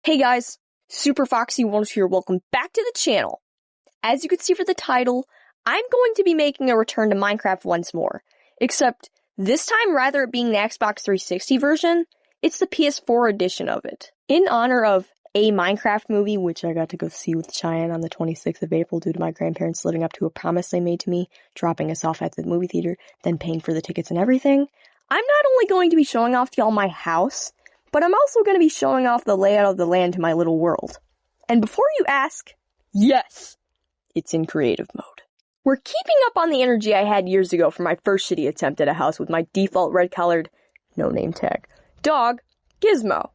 Hey guys, Super Foxy Wolves here, welcome back to the channel. As you can see for the title, I'm going to be making a return to Minecraft once more. Except, this time rather it being the Xbox 360 version, it's the PS4 edition of it. In honor of a Minecraft movie, which I got to go see with Cheyenne on the 26th of April due to my grandparents living up to a promise they made to me, dropping us off at the movie theater, then paying for the tickets and everything, I'm not only going to be showing off to y'all my house, but I'm also going to be showing off the layout of the land to my little world. And before you ask, yes, it's in creative mode. We're keeping up on the energy I had years ago for my first shitty attempt at a house with my default red-colored, no name tag, dog, Gizmo.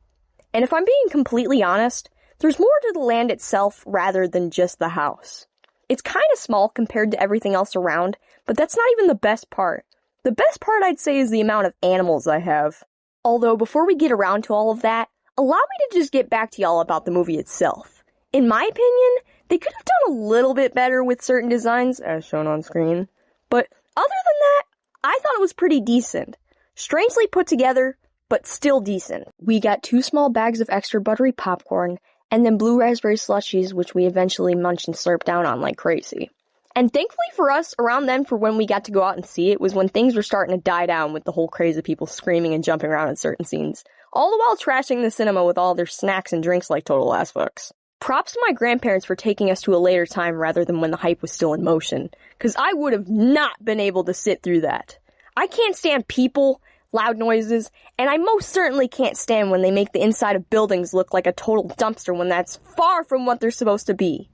And if I'm being completely honest, there's more to the land itself rather than just the house. It's kind of small compared to everything else around, but that's not even the best part. The best part I'd say is the amount of animals I have. Although, before we get around to all of that, allow me to just get back to y'all about the movie itself. In my opinion, they could have done a little bit better with certain designs, as shown on screen. But other than that, I thought it was pretty decent. Strangely put together, but still decent. We got 2 small bags of extra buttery popcorn, and then blue raspberry slushies, which we eventually munched and slurped down on like crazy. And thankfully for us, around then for when we got to go out and see it was when things were starting to die down with the whole craze of people screaming and jumping around in certain scenes, all the while trashing the cinema with all their snacks and drinks like total ass fucks. Props to my grandparents for taking us to a later time rather than when the hype was still in motion, cause I would have not been able to sit through that. I can't stand people, loud noises, and I most certainly can't stand when they make the inside of buildings look like a total dumpster when that's far from what they're supposed to be.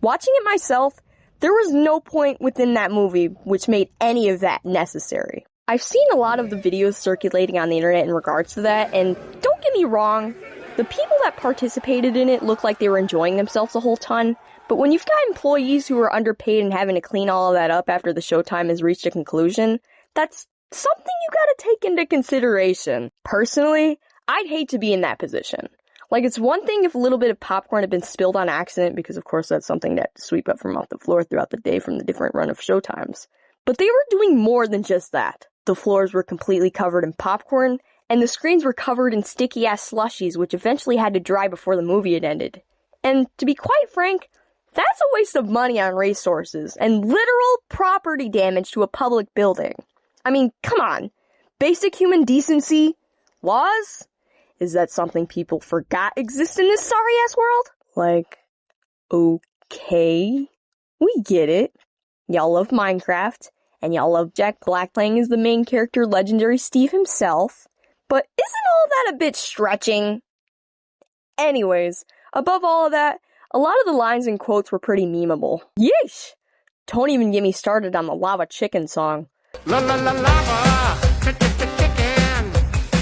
Watching it myself, there was no point within that movie which made any of that necessary. I've seen a lot of the videos circulating on the internet in regards to that, and don't get me wrong, the people that participated in it looked like they were enjoying themselves a whole ton, but when you've got employees who are underpaid and having to clean all of that up after the showtime has reached a conclusion, that's something you gotta take into consideration. Personally, I'd hate to be in that position. Like, it's one thing if a little bit of popcorn had been spilled on accident, because of course that's something that to sweep up from off the floor throughout the day from the different run of showtimes. But they were doing more than just that. The floors were completely covered in popcorn, and the screens were covered in sticky-ass slushies, which eventually had to dry before the movie had ended. And to be quite frank, that's a waste of money on resources, and literal property damage to a public building. I mean, come on. Basic human decency? Laws? Is that something people forgot exists in this sorry-ass world? Like, okay, we get it. Y'all love Minecraft, and y'all love Jack Black playing as the main character, legendary Steve himself, but isn't all that a bit stretching? Anyways, above all of that, a lot of the lines and quotes were pretty memeable. Yeesh! Don't even get me started on the Lava Chicken song. La la la lava, chicken.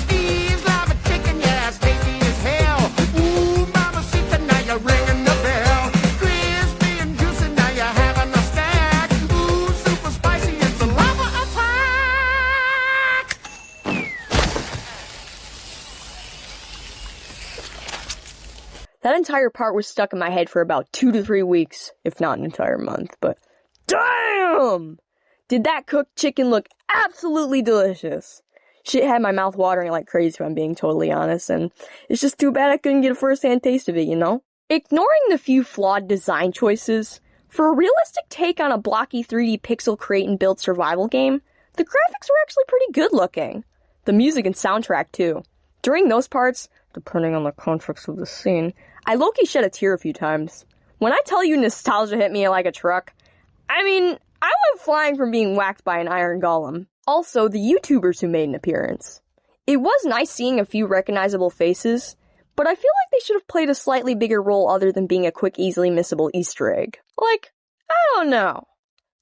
Steve's lava chicken, yeah, tasty as hell. Ooh, mamacita, now you're ringing the bell. Crispy and juicy, now you're having a snack. Ooh, super spicy, it's a lava attack. That entire part was stuck in my head for about 2 to 3 weeks, if not an entire month, but damn! Did that cooked chicken look absolutely delicious? Shit had my mouth watering like crazy if I'm being totally honest, and it's just too bad I couldn't get a first-hand taste of it, you know? Ignoring the few flawed design choices, for a realistic take on a blocky 3D pixel create and build survival game, the graphics were actually pretty good looking. The music and soundtrack too. During those parts, depending on the context of the scene, I low-key shed a tear a few times. When I tell you nostalgia hit me like a truck, I mean, I went flying from being whacked by an iron golem. Also, the YouTubers who made an appearance. It was nice seeing a few recognizable faces, but I feel like they should have played a slightly bigger role other than being a quick, easily missable Easter egg. Like, I don't know.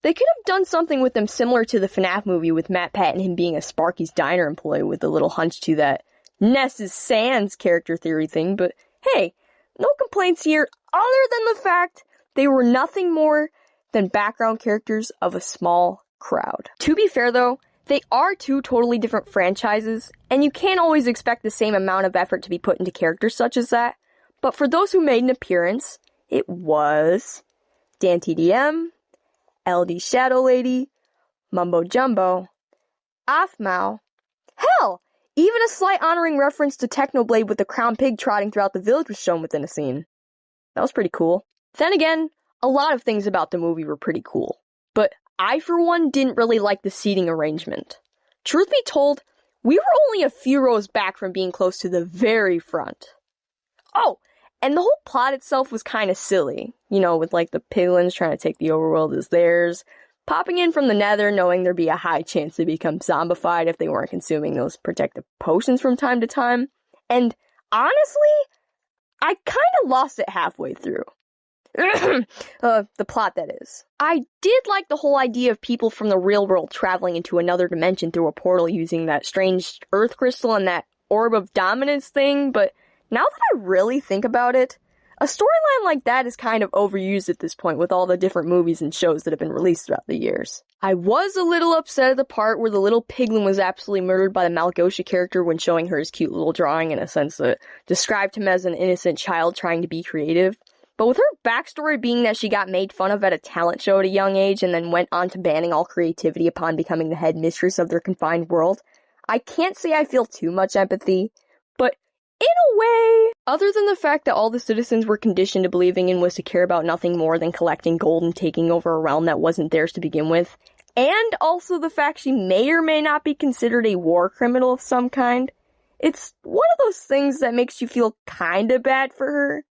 They could have done something with them similar to the FNAF movie with Matt Pat and him being a Sparky's Diner employee with a little hunch to that Ness's Sans character theory thing, but hey, no complaints here other than the fact they were nothing more than background characters of a small crowd. To be fair though, they are 2 totally different franchises, and you can't always expect the same amount of effort to be put into characters such as that, but for those who made an appearance, it was Dan TDM, LD Shadow Lady, Mumbo Jumbo, Aphmau, hell, Even a slight honoring reference to Technoblade with the crown pig trotting throughout the village was shown within a scene. That was pretty cool. Then again, a lot of things about the movie were pretty cool. But I, for one, didn't really like the seating arrangement. Truth be told, we were only a few rows back from being close to the very front. Oh, and the whole plot itself was kind of silly. You know, with like the piglins trying to take the overworld as theirs, popping in from the nether knowing there'd be a high chance to become zombified if they weren't consuming those protective potions from time to time. And honestly, I kind of lost it halfway through. The plot, that is. I did like the whole idea of people from the real world traveling into another dimension through a portal using that strange earth crystal and that orb of dominance thing, but now that I really think about it, a storyline like that is kind of overused at this point with all the different movies and shows that have been released throughout the years. I was a little upset at the part where the little piglin was absolutely murdered by the Malgosha character when showing her his cute little drawing in a sense that described him as an innocent child trying to be creative. But with her backstory being that she got made fun of at a talent show at a young age and then went on to banning all creativity upon becoming the head mistress of their confined world, I can't say I feel too much empathy, but in a way, other than the fact that all the citizens were conditioned to believing in was to care about nothing more than collecting gold and taking over a realm that wasn't theirs to begin with, and also the fact she may or may not be considered a war criminal of some kind, it's one of those things that makes you feel kinda bad for her,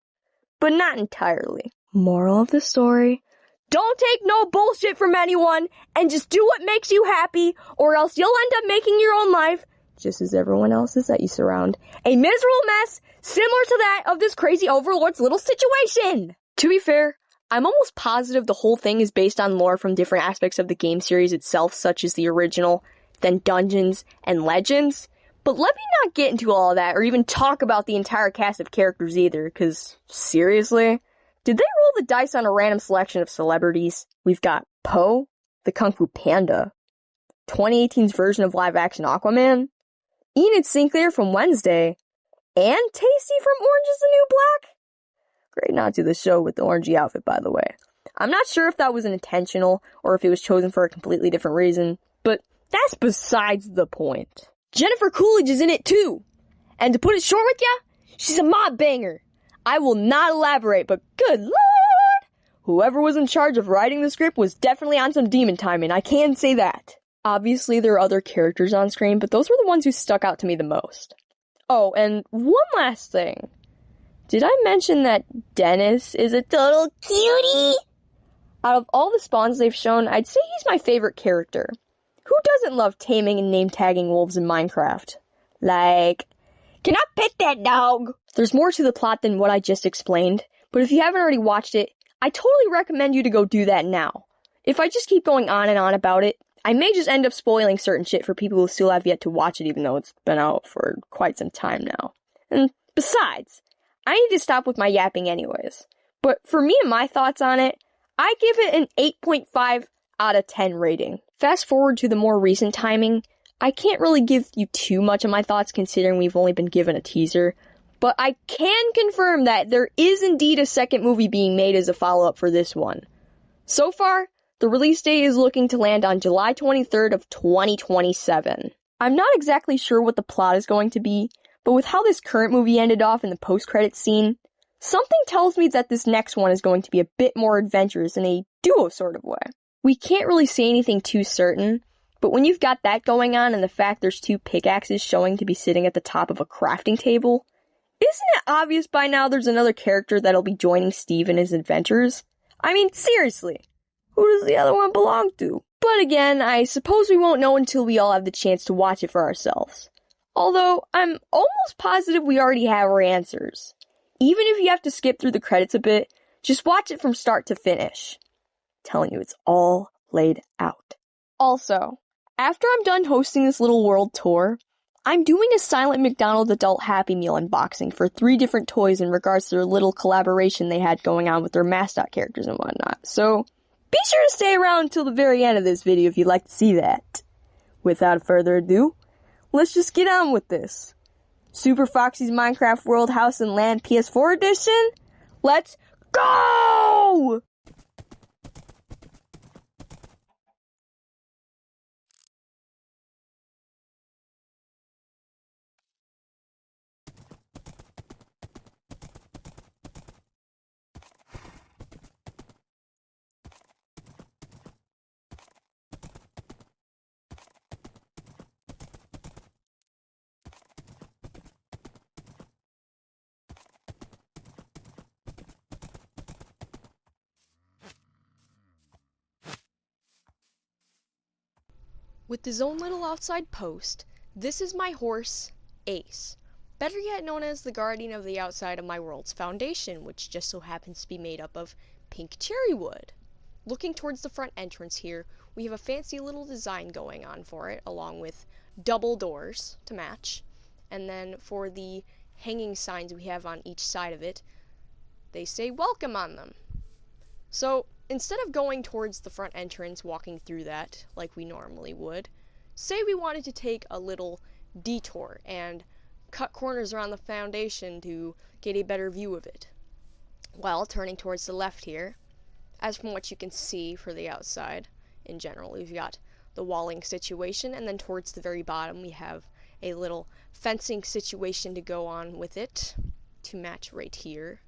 but not entirely. Moral of the story: don't take no bullshit from anyone, and just do what makes you happy, or else you'll end up making your own life, just as everyone else's that you surround, a miserable mess similar to that of this crazy overlord's little situation. To be fair, I'm almost positive the whole thing is based on lore from different aspects of the game series itself, such as the original, then Dungeons and Legends. But let me not get into all of that or even talk about the entire cast of characters either, because seriously, did they roll the dice on a random selection of celebrities? We've got Poe, the Kung Fu Panda, 2018's version of live-action Aquaman, Enid Sinclair from Wednesday, and Tasty from Orange is the New Black? Great nod to the show with the orangey outfit, by the way. I'm not sure if that was intentional or if it was chosen for a completely different reason, but that's besides the point. Jennifer Coolidge is in it too! And to put it short with ya, she's a mob banger. I will not elaborate, but good lord! Whoever was in charge of writing the script was definitely on some demon timing, I can say that. Obviously, there are other characters on screen, but those were the ones who stuck out to me the most. Oh, and one last thing. Did I mention that Dennis is a total cutie? Out of all the spawns they've shown, I'd say he's my favorite character. Who doesn't love taming and name-tagging wolves in Minecraft? Like, can I pet that dog? There's more to the plot than what I just explained, but if you haven't already watched it, I totally recommend you to go do that now. If I just keep going on and on about it, I may just end up spoiling certain shit for people who still have yet to watch it, even though it's been out for quite some time now. And besides, I need to stop with my yapping anyways. But for me and my thoughts on it, I give it an 8.5 out of 10 rating. Fast forward to the more recent timing, I can't really give you too much of my thoughts considering we've only been given a teaser, but I can confirm that there is indeed a second movie being made as a follow-up for this one. So far, the release date is looking to land on July 23rd of 2027. I'm not exactly sure what the plot is going to be, but with how this current movie ended off in the post-credits scene, something tells me that this next one is going to be a bit more adventurous in a duo sort of way. We can't really say anything too certain, but when you've got that going on and the fact there's two pickaxes showing to be sitting at the top of a crafting table, isn't it obvious by now there's another character that'll be joining Steve in his adventures? I mean, seriously, who does the other one belong to? But again, I suppose we won't know until we all have the chance to watch it for ourselves. Although, I'm almost positive we already have our answers. Even if you have to skip through the credits a bit, just watch it from start to finish. Telling you, it's all laid out. Also, after I'm done hosting this little world tour, I'm doing a silent McDonald's adult Happy Meal unboxing for 3 different toys in regards to their little collaboration they had going on with their Mascot characters and whatnot. So, be sure to stay around until the very end of this video if you'd like to see that. Without further ado, let's just get on with this. Super Foxy's Minecraft World House and Land PS4 edition? Let's go! With his own little outside post, this is my horse, Ace. Better yet known as the guardian of the outside of my world's foundation, which just so happens to be made up of pink cherry wood. Looking towards the front entrance here, we have a fancy little design going on for it, along with double doors to match. And then for the hanging signs we have on each side of it, they say welcome on them. So instead of going towards the front entrance, walking through that like we normally would, say we wanted to take a little detour and cut corners around the foundation to get a better view of it. Well, turning towards the left here, as from what you can see for the outside in general, we've got the walling situation, and then towards the very bottom we have a little fencing situation to go on with it to match right here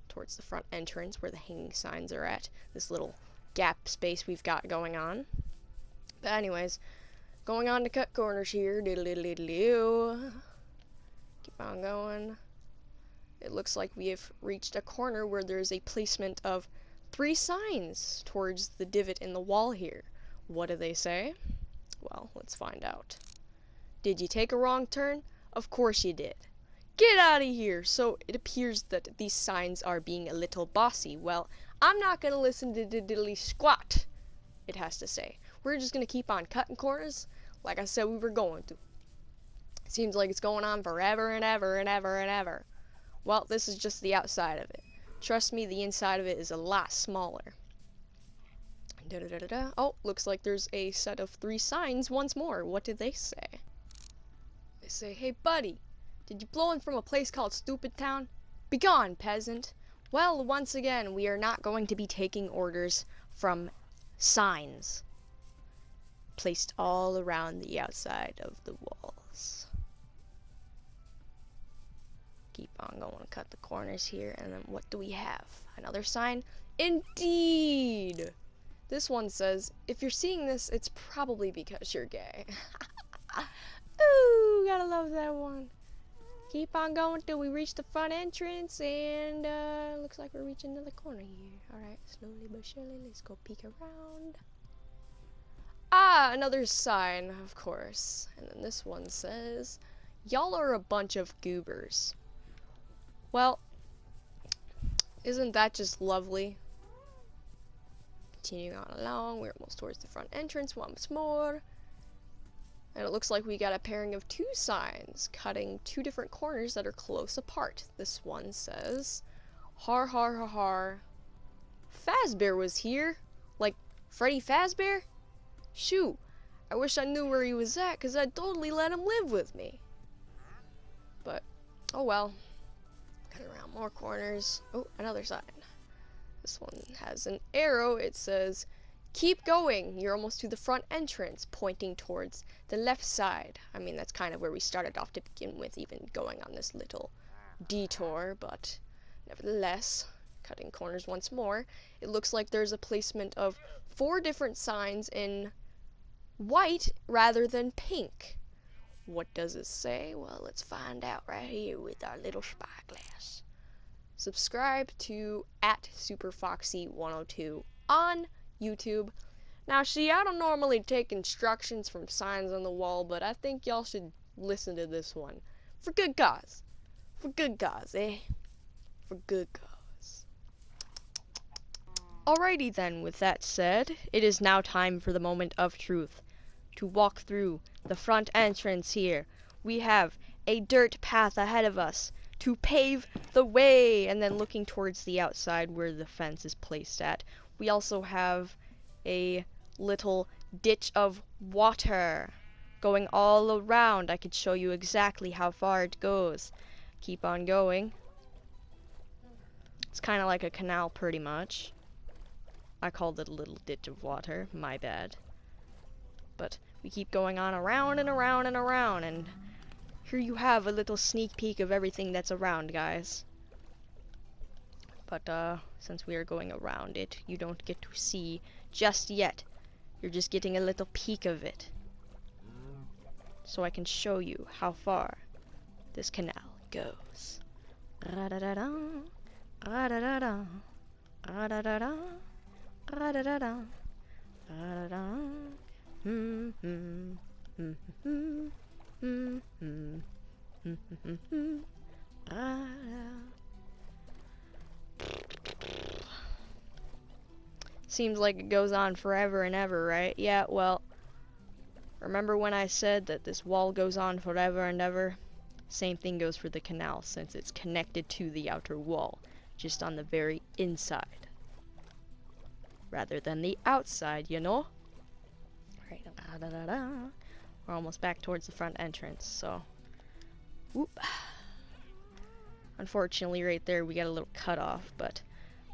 towards the front entrance where the hanging signs are at, this little gap space we've got going on. But anyways, going on to cut corners here, diddle-diddle-diddle-doo. Keep on going. It looks like we have reached a corner where there's a placement of 3 signs towards the divot in the wall here. What do they say? Well, let's find out. Did you take a wrong turn? Of course you did. Get out of here! So it appears that these signs are being a little bossy. Well, I'm not gonna listen to diddly squat, it has to say. We're just gonna keep on cutting corners like I said we were going to. Seems like it's going on forever and ever and ever and ever. Well, this is just the outside of it. Trust me, the inside of it is a lot smaller. Da-da-da-da-da. Oh, looks like there's a set of 3 signs once more. What did they say? They say, hey buddy, did you blow in from a place called Stupid Town? Begone, peasant. Well, once again, we are not going to be taking orders from signs placed all around the outside of the walls. Keep on going, cut the corners here, and then what do we have? Another sign? Indeed! This one says, if you're seeing this, it's probably because you're gay. Ooh, gotta love that one. Keep on going till we reach the front entrance, and looks like we're reaching another corner here. Alright, slowly but surely, let's go peek around. Ah, another sign, of course. And then this one says, y'all are a bunch of goobers. Well, isn't that just lovely? Continuing on along, we're almost towards the front entrance once more. And it looks like we got a pairing of 2 signs, cutting 2 different corners that are close apart. This one says, har har har har. Fazbear was here? Like, Freddy Fazbear? Shoot, I wish I knew where he was at, cause I'd totally let him live with me. But, oh well. Cut around more corners. Oh, another sign. This one has an arrow. It says, keep going. You're almost to the front entrance, pointing towards the left side. I mean, that's kind of where we started off to begin with, even going on this little detour, but nevertheless, cutting corners once more. It looks like there's a placement of 4 different signs in white rather than pink. What does it say? Well, let's find out right here with our little spyglass. Subscribe to @SuperFoxy102 on YouTube. Now, see, I don't normally take instructions from signs on the wall, but I think y'all should listen to this one. For good cause. For good cause, eh? For good cause. Alrighty then, with that said, it is now time for the moment of truth. To walk through the front entrance here, we have a dirt path ahead of us to pave the way, and then looking towards the outside where the fence is placed at, we also have a little ditch of water going all around. I could show you exactly how far it goes. Keep on going. It's kind of like a canal pretty much. I called it a little ditch of water, my bad. But we keep going on around and around and around, and here you have a little sneak peek of everything that's around, guys. But since we are going around it, you don't get to see just yet. You're just getting a little peek of it. So I can show you how far this canal goes. Ra-da-da-da, ra-da-da-da, ra-da-da-da, ra-da-da-da, ra-da-da, Seems like it goes on forever and ever, right? Yeah, well, remember when I said that this wall goes on forever and ever? Same thing goes for the canal, since it's connected to the outer wall, just on the very inside, rather than the outside, you know? Right, we're almost back towards the front entrance, so, whoop. Unfortunately, right there, we got a little cut off, but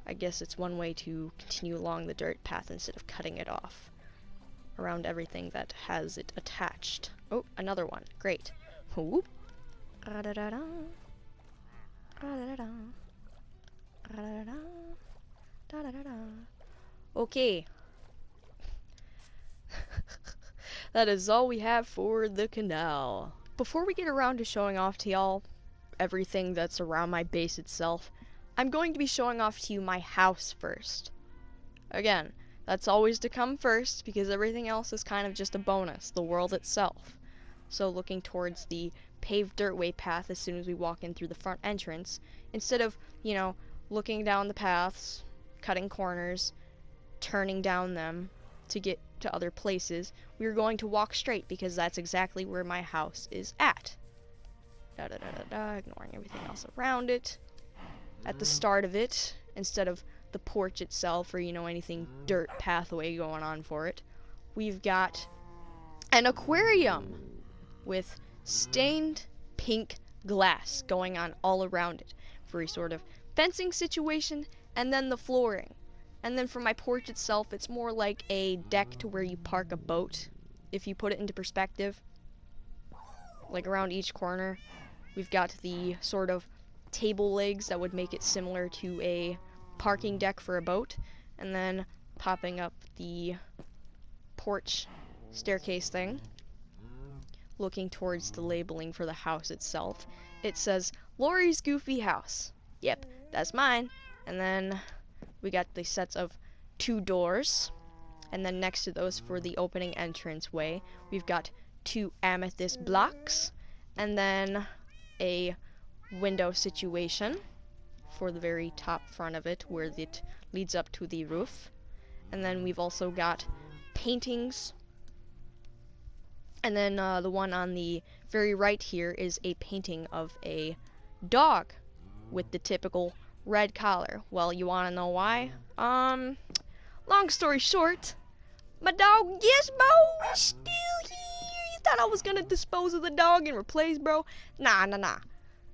I guess it's one way to continue along the dirt path instead of cutting it off around everything that has it attached. Oh, another one. Great. Whoop. Okay. That is all we have for the canal. Before we get around to showing off to y'all everything that's around my base itself, I'm going to be showing off to you my house first. Again, that's always to come first because everything else is kind of just a bonus, the world itself. So looking towards the paved dirtway path as soon as we walk in through the front entrance, instead of, you know, looking down the paths, cutting corners, turning down them to get to other places, we're going to walk straight because that's exactly where my house is at. Ignoring everything else around it. At the start of it, instead of the porch itself or, you know, anything dirt pathway going on for it, we've got an aquarium with stained pink glass going on all around it for a sort of fencing situation, and then the flooring. And then for my porch itself, it's more like a deck to where you park a boat, if you put it into perspective. Like around each corner, we've got the sort of table legs that would make it similar to a parking deck for a boat, and then popping up the porch staircase thing. Looking towards the labeling for the house itself, it says Lori's Goofy House. Yep, that's mine. And then we got the sets of 2 doors, and then next to those for the opening entranceway, we've got 2 amethyst blocks, and then a window situation for the very top front of it where it leads up to the roof. And then we've also got paintings, and then the one on the very right here is a painting of a dog with the typical red collar. Well, you want to know why? Long story short, my dog Gizmo is still here. You thought I was gonna dispose of the dog and replace bro? Nah.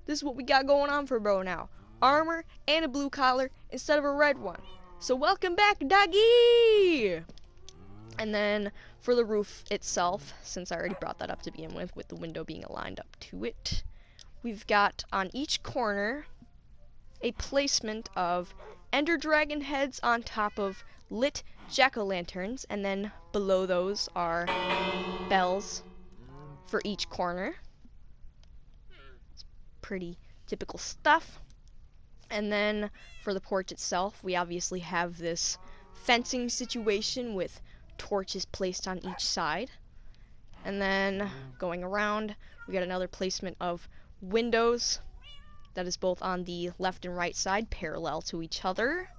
This is what we got going on for bro now. Armor and a blue collar instead of a red one. So welcome back, doggy! And then for the roof itself, since I already brought that up to begin with the window being aligned up to it, we've got on each corner a placement of ender dragon heads on top of lit jack-o'-lanterns, and then below those are bells for each corner. It's pretty typical stuff. And then for the porch itself, we obviously have this fencing situation with torches placed on each side. And then going around, we got another placement of windows that is both on the left and right side, parallel to each other.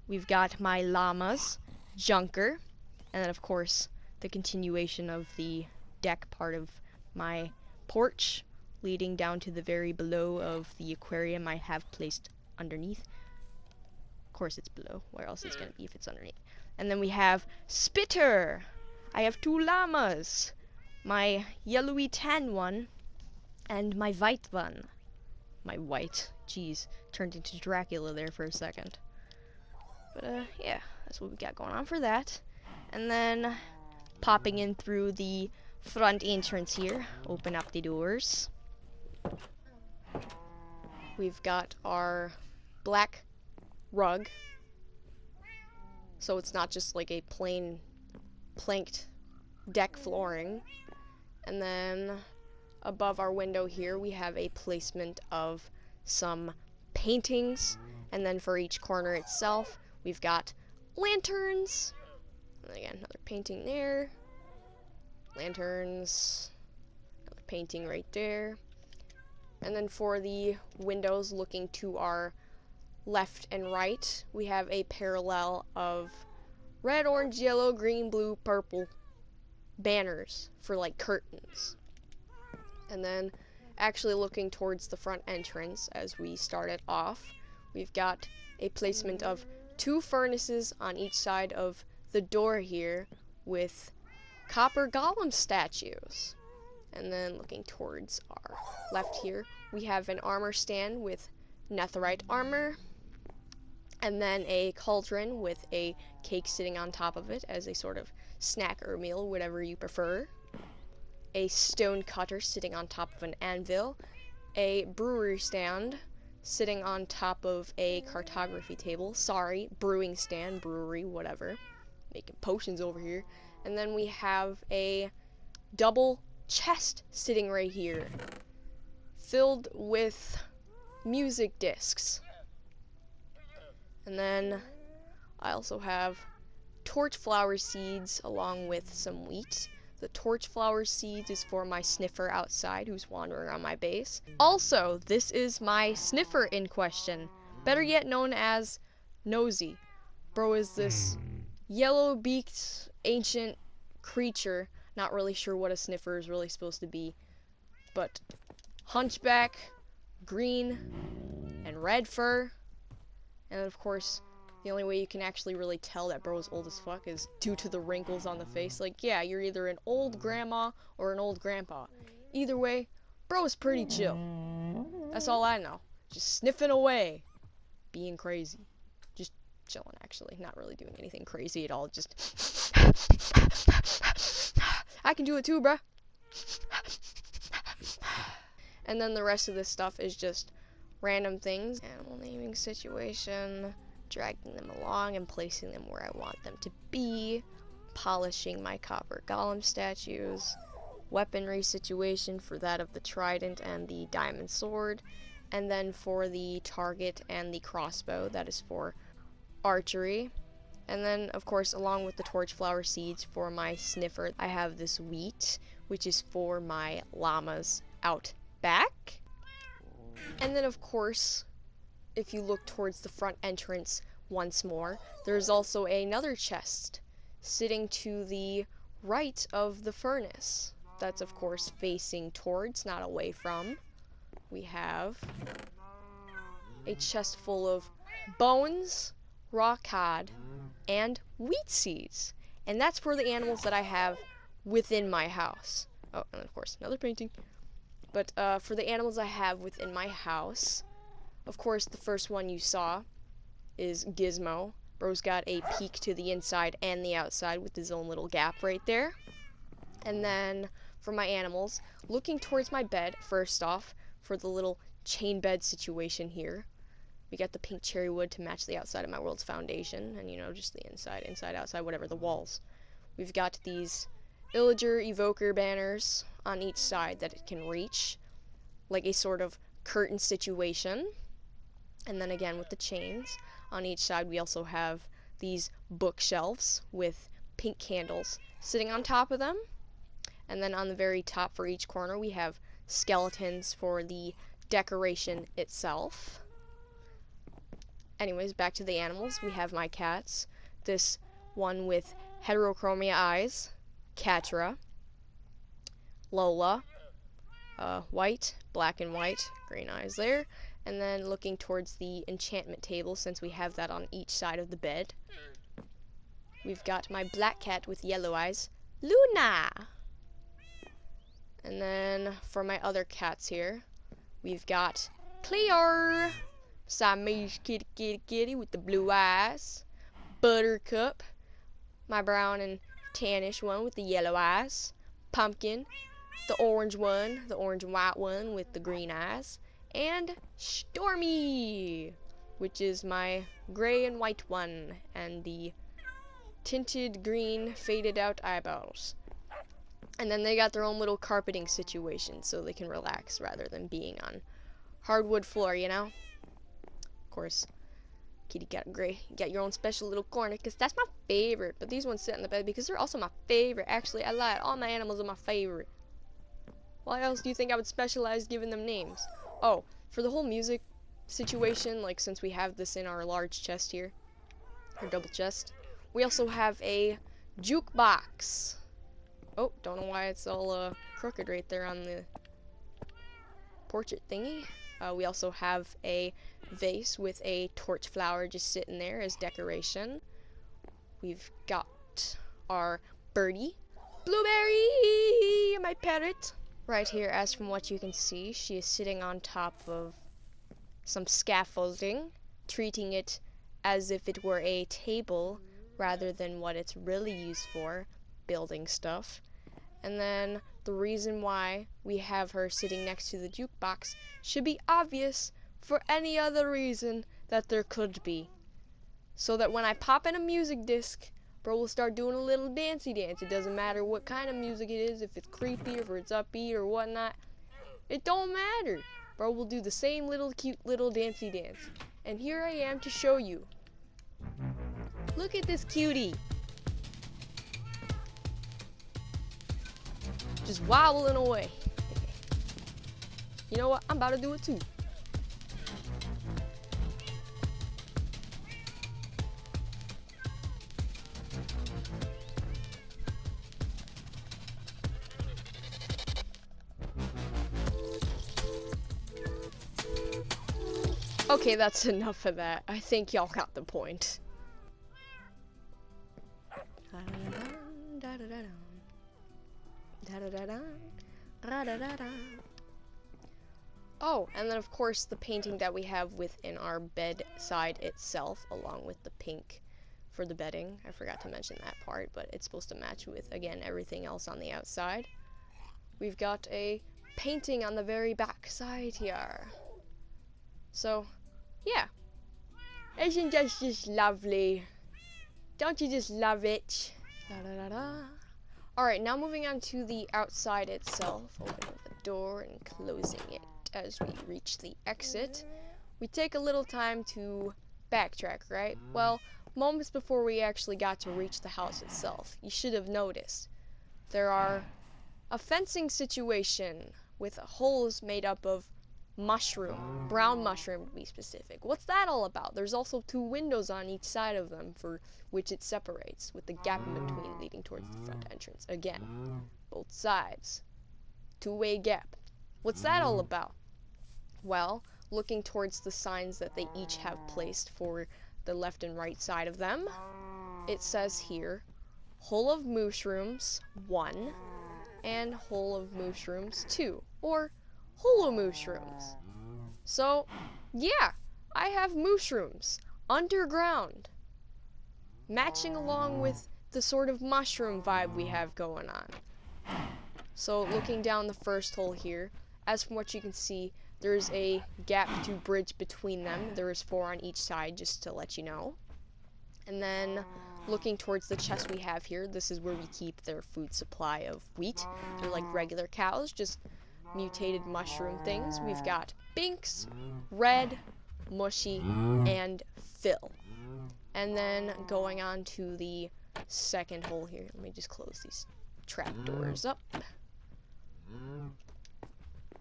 We've got my llamas, Junker, and then of course the continuation of the deck part of my porch, leading down to the very below of the aquarium I have placed underneath. Of course it's below, where else is it gonna be if it's underneath? And then we have Spitter! I have 2 llamas! My yellowy tan one, and my white one. My white, jeez, turned into Dracula there for a second. But yeah, that's what we got going on for that. And then popping in through the front entrance here, open up the doors. We've got our black rug, so it's not just like a plain planked deck flooring. And then above our window here we have a placement of some paintings, and then for each corner itself we've got lanterns, And again, another painting there. Lanterns. Another painting right there. And then for the windows looking to our left and right, we have a parallel of red, orange, yellow, green, blue, purple banners for like curtains. And then actually looking towards the front entrance as we started off, we've got a placement of 2 furnaces on each side of the door here with copper golem statues. And then looking towards our left here, we have an armor stand with netherite armor, and then a cauldron with a cake sitting on top of it as a sort of snack or meal, whatever you prefer. A stone cutter sitting on top of an anvil, a brewery stand sitting on top of a cartography table. Sorry, brewing stand, brewery, whatever. Making potions over here. And then we have a double chest sitting right here, filled with music discs. And then I also have torch flower seeds along with some wheat. The torch flower seeds is for my sniffer outside who's wandering around my base. Also, this is my sniffer in question, better yet known as Nosy. Bro is this yellow-beaked ancient creature. Not really sure what a sniffer is really supposed to be, but hunchback, green, and red fur. And of course, the only way you can actually really tell that bro is old as fuck is due to the wrinkles on the face. Like, yeah, you're either an old grandma or an old grandpa. Either way, bro is pretty chill. That's all I know. Just sniffing away. Being crazy. Just chilling, actually. Not really doing anything crazy at all. Just... I can do it too, bruh. And then the rest of this stuff is just random things. Animal naming situation, dragging them along and placing them where I want them to be, polishing my copper golem statues, weaponry situation for that of the trident and the diamond sword, and then for the target and the crossbow, that is for archery. And then, of course, along with the torch flower seeds for my sniffer, I have this wheat, which is for my llamas out back. And then, of course, if you look towards the front entrance once more, there's also another chest sitting to the right of the furnace. That's, of course, facing towards, not away from. We have a chest full of bones, raw cod, and wheat seeds. And that's for the animals that I have within my house. Oh, and of course, another painting. But for the animals I have within my house, of course, the first one you saw is Gizmo. Bro's got a peek to the inside and the outside with his own little gap right there. And then for my animals, looking towards my bed, first off, for the little chain bed situation here, we got the pink cherry wood to match the outside of my world's foundation, and, you know, just the inside, outside, whatever, the walls. We've got these Illager Evoker banners on each side that it can reach, like a sort of curtain situation. And then again with the chains, on each side we also have these bookshelves with pink candles sitting on top of them. And then on the very top for each corner we have skeletons for the decoration itself. Anyways, back to the animals. We have my cats. This one with heterochromia eyes, Catra, Lola, white, black and white, green eyes there. And then looking towards the enchantment table, since we have that on each side of the bed, we've got my black cat with yellow eyes, Luna. And then for my other cats here, we've got Cleo, Siamese kitty with the blue eyes, Buttercup, my brown and tannish one with the yellow eyes, Pumpkin, the orange one, the orange and white one with the green eyes, and Stormy, which is my gray and white one, and the tinted green faded out eyeballs. And then they got their own little carpeting situation so they can relax rather than being on hardwood floor, you know? Of course, Kitty cat gray. You got your own special little corner, because that's my favorite. But these ones sit on the bed because they're also my favorite. Actually, I lied. All my animals are my favorite. Why else do you think I would specialize giving them names? Oh, for the whole music situation, like since we have this in our large chest here, or double chest, we also have a jukebox. Oh, don't know why it's all crooked right there on the portrait thingy. We also have a vase with a torch flower just sitting there as decoration. We've got our birdie, Blueberry, my parrot. Right here, as from what you can see, she is sitting on top of some scaffolding, treating it as if it were a table rather than what it's really used for, building stuff. And then the reason why we have her sitting next to the jukebox should be obvious for any other reason that there could be. So that when I pop in a music disc, bro will start doing a little dancey dance. It doesn't matter what kind of music it is, if it's creepy, if it's upbeat or whatnot. It don't matter. Bro will do the same little cute little dancey dance. And here I am to show you. Look at this cutie. Just wobbling away. You know what? I'm about to do it too. Okay, that's enough of that. I think y'all got the point. Oh, and then of course the painting that we have within our bedside itself, along with the pink for the bedding. I forgot to mention that part, but it's supposed to match with, again, everything else on the outside. We've got a painting on the very back side here. So, yeah. Isn't that just lovely? Don't you just love it? Alright, now moving on to the outside itself. Opening the door and closing it as we reach the exit. We take a little time to backtrack, right? Well, moments before we actually got to reach the house itself, you should have noticed there are a fencing situation with holes made up of mushroom, brown mushroom to be specific. What's that all about? There's also 2 windows on each side of them for which it separates, with the gap in between leading towards the front entrance. Again, both sides. 2-way gap. What's that all about? Well, looking towards the signs that they each have placed for the left and right side of them, it says here, hole of mushrooms 1 and hole of mushrooms 2, or holo mushrooms. So, yeah, I have mushrooms underground, matching along with the sort of mushroom vibe we have going on. So, looking down the first hole here, as from what you can see, there's a gap to bridge between them. There is 4 on each side, just to let you know. And then, looking towards the chest we have here, this is where we keep their food supply of wheat. They're like regular cows, just mutated mushroom things. We've got Binks, Red, Mushy, and Phil. And then going on to the second hole here. Let me just close these trap doors up.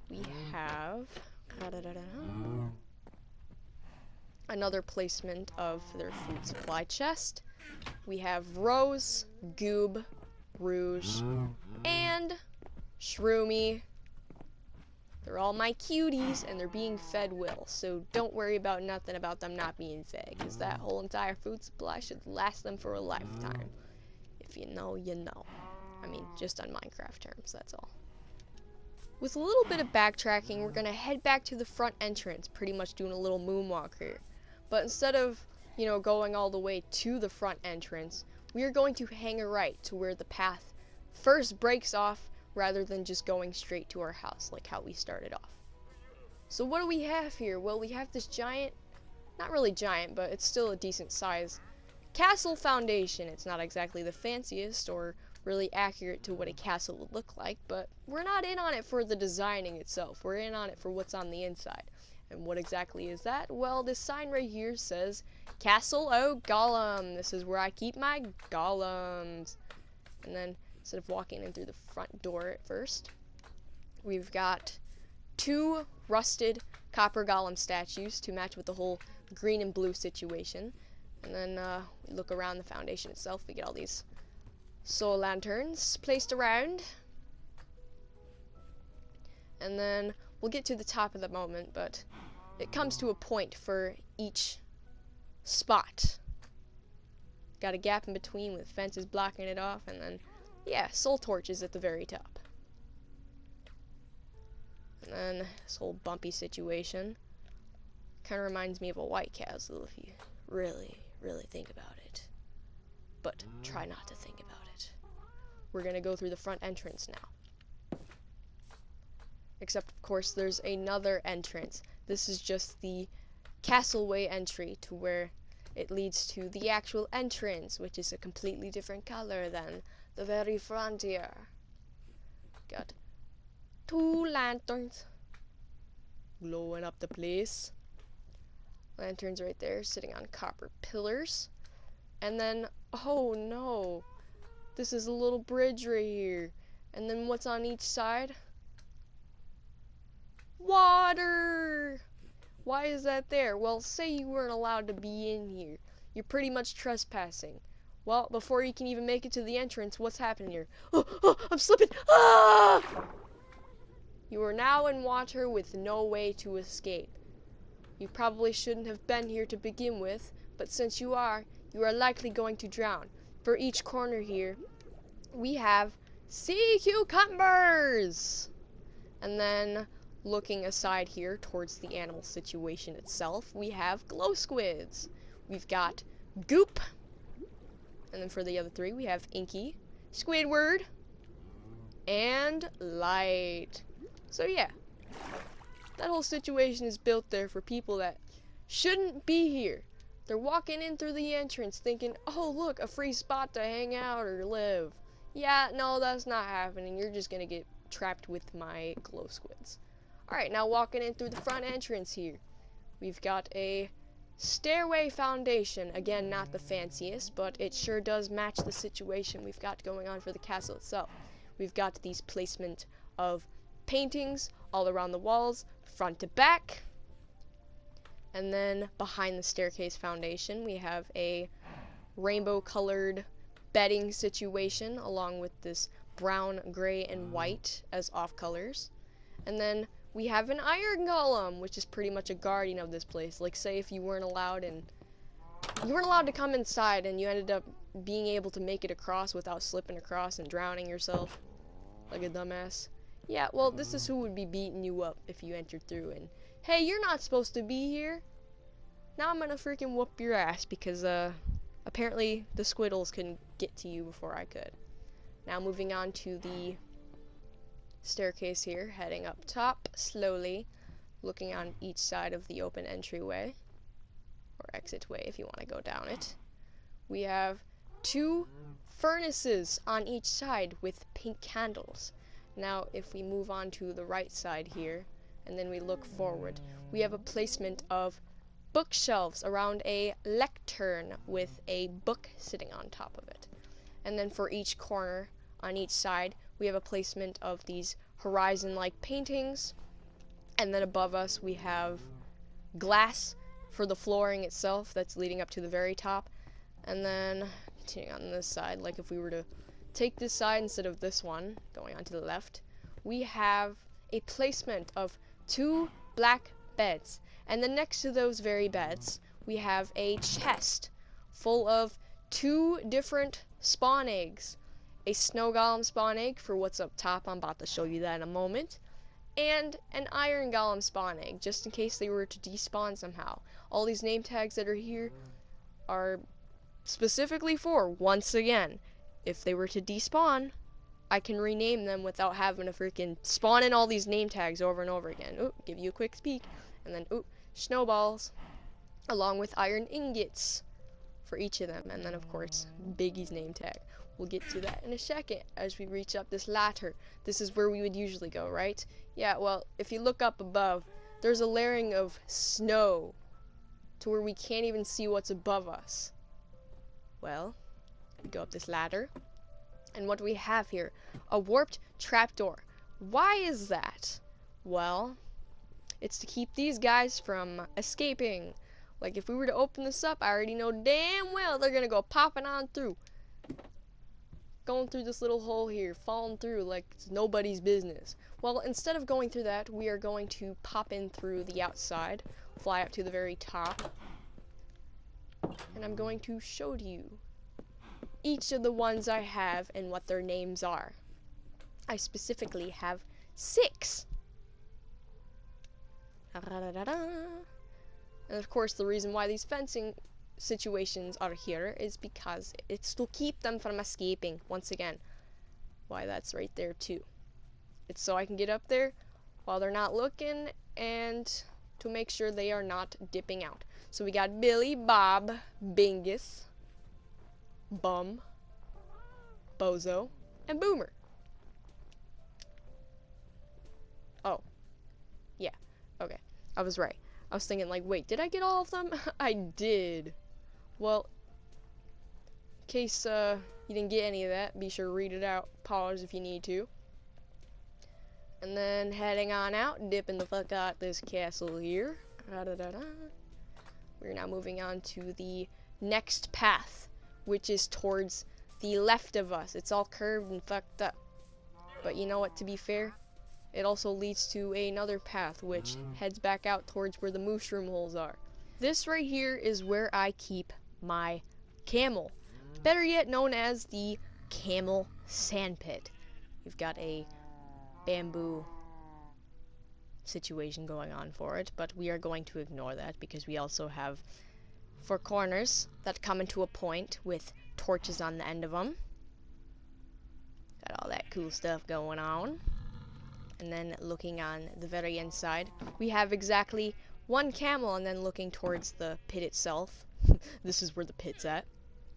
We have another placement of their food supply chest. We have Rose, Goob, Rouge, and Shroomy. They're all my cuties, and they're being fed well, so don't worry about nothing about them not being fed, because that whole entire food supply should last them for a lifetime. If you know, you know. I mean, just on Minecraft terms, that's all. With a little bit of backtracking, we're going to head back to the front entrance, pretty much doing a little moonwalk here. But instead of, going all the way to the front entrance, we are going to hang a right to where the path first breaks off, rather than just going straight to our house, like how we started off. So what do we have here? Well, we have this giant, not really giant, but it's still a decent size, castle foundation. It's not exactly the fanciest or really accurate to what a castle would look like, but we're not in on it for the designing itself. We're in on it for what's on the inside. And what exactly is that? Well, this sign right here says Castle O Gollum. This is where I keep my golems. And then instead of walking in through the front door at first, we've got 2 rusted copper golem statues to match with the whole green and blue situation. And then we look around the foundation itself. We get all these soul lanterns placed around. And then we'll get to the top of the moment, but it comes to a point for each spot. Got a gap in between with fences blocking it off, and then, yeah, soul torches at the very top. And then this whole bumpy situation kind of reminds me of a White Castle if you really, really think about it. But try not to think about it. We're gonna go through the front entrance now. Except, of course, there's another entrance. This is just the Castleway entry to where it leads to the actual entrance, which is a completely different color than the very front here. Got 2 lanterns glowing up the place. Lanterns right there sitting on copper pillars. And then, oh no, this is a little bridge right here. And then what's on each side? Water! Why is that there? Well, say you weren't allowed to be in here. You're pretty much trespassing. Well, before you can even make it to the entrance, what's happening here? Oh, I'm slipping! Ah! You are now in water with no way to escape. You probably shouldn't have been here to begin with, but since you are likely going to drown. For each corner here, we have sea cucumbers! And then, looking aside here towards the animal situation itself, we have glow squids. We've got Goop. And then for the other 3, we have Inky, Squidward, and Light. So yeah, that whole situation is built there for people that shouldn't be here. They're walking in through the entrance thinking, oh look, a free spot to hang out or live. Yeah, no, that's not happening. You're just gonna get trapped with my glow squids. Alright, now walking in through the front entrance here, we've got a stairway foundation. Again, not the fanciest, but it sure does match the situation we've got going on for the castle itself. We've got these placement of paintings all around the walls, front to back. And then behind the staircase foundation, we have a rainbow-colored bedding situation, along with this brown, gray, and white as off colors. And then we have an iron golem, which is pretty much a guardian of this place. Like, say if you weren't allowed to come inside and you ended up being able to make it across without slipping across and drowning yourself like a dumbass. Yeah, well, this is who would be beating you up if you entered through and, hey, you're not supposed to be here. Now I'm gonna freaking whoop your ass because, apparently the squiddles couldn't get to you before I could. Now moving on to the staircase here, heading up top slowly, looking on each side of the open entryway, or exit way if you want to go down it. We have 2 furnaces on each side with pink candles. Now if we move on to the right side here, and then we look forward, we have a placement of bookshelves around a lectern with a book sitting on top of it. And then for each corner on each side, we have a placement of these horizon-like paintings. And then above us, we have glass for the flooring itself that's leading up to the very top. And then, continuing on this side, like if we were to take this side instead of this one, going on to the left, we have a placement of 2 black beds. And then next to those very beds, we have a chest full of 2 different spawn eggs. A snow golem spawn egg for what's up top, I'm about to show you that in a moment, and an iron golem spawn egg, just in case they were to despawn somehow. All these name tags that are here are specifically for, once again, if they were to despawn, I can rename them without having to freaking spawn in all these name tags over and over again. Oop, give you a quick peek, and then, oop, snowballs, along with iron ingots for each of them, and then, of course, Biggie's name tag. We'll get to that in a second as we reach up this ladder. This is where we would usually go, right? Yeah, well, if you look up above, there's a layering of snow to where we can't even see what's above us. Well, we go up this ladder, and what do we have here? A warped trapdoor. Why is that? Well, it's to keep these guys from escaping. Like, if we were to open this up, I already know damn well they're gonna go popping on through. Going through this little hole here, falling through like it's nobody's business. Well, instead of going through that, we are going to pop in through the outside, fly up to the very top, and I'm going to show you each of the ones I have and what their names are. I specifically have 6. And of course, the reason why these fencing situations are here is because it's to keep them from escaping. Once again, why that's right there too. It's so I can get up there while they're not looking and to make sure they are not dipping out. So we got Billy, Bob, Bingus, Bum, Bozo, and Boomer. Oh, yeah, okay, I was right. I was thinking like, wait, did I get all of them? I did. Well, in case you didn't get any of that, be sure to read it out, pause if you need to. And then heading on out, dipping the fuck out this castle here. We're now moving on to the next path, which is towards the left of us. It's all curved and fucked up. But you know what, to be fair, it also leads to another path, which heads back out towards where the mushroom holes are. This right here is where I keep my camel. Better yet known as the camel sandpit. We've got a bamboo situation going on for it, but we are going to ignore that because we also have 4 corners that come into a point with torches on the end of them. Got all that cool stuff going on. And then looking on the very inside, we have exactly 1 camel, and then looking towards the pit itself. This is where the pit's at.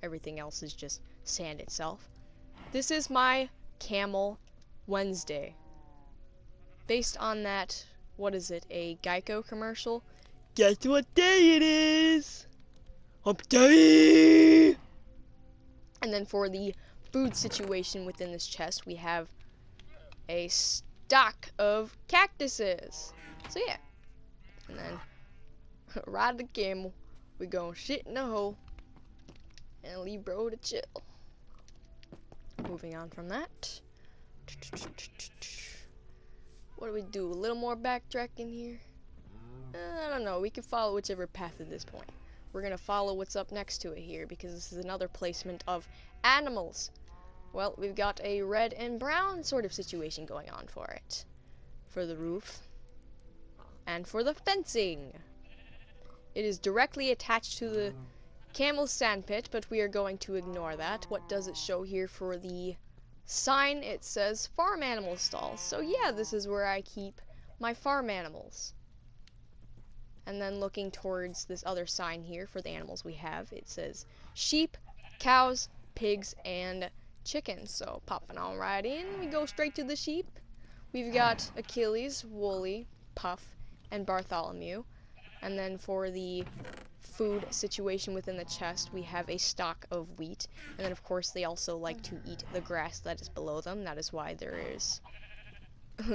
Everything else is just sand itself. This is my Camel Wednesday. Based on that, what is it, a Geico commercial? Guess what day it is? Hump day! And then for the food situation within this chest, we have a stock of cactuses. So yeah. And then ride the camel. We gonna shit in the hole and leave bro to chill. Moving on from that. What do we do? A little more backtracking here? I don't know. We can follow whichever path at this point. We're gonna follow what's up next to it here because this is another placement of animals. Well, we've got a red and brown sort of situation going on for it. For the roof. And for the fencing. It is directly attached to the camel sandpit, but we are going to ignore that. What does it show here for the sign? It says farm animal stall. So yeah, this is where I keep my farm animals. And then looking towards this other sign here for the animals we have, it says sheep, cows, pigs, and chickens. So popping on right in, we go straight to the sheep. We've got Achilles, Wooly, Puff, and Bartholomew. And then for the food situation within the chest, we have a stock of wheat. And then of course they also like to eat the grass that is below them. That is why there is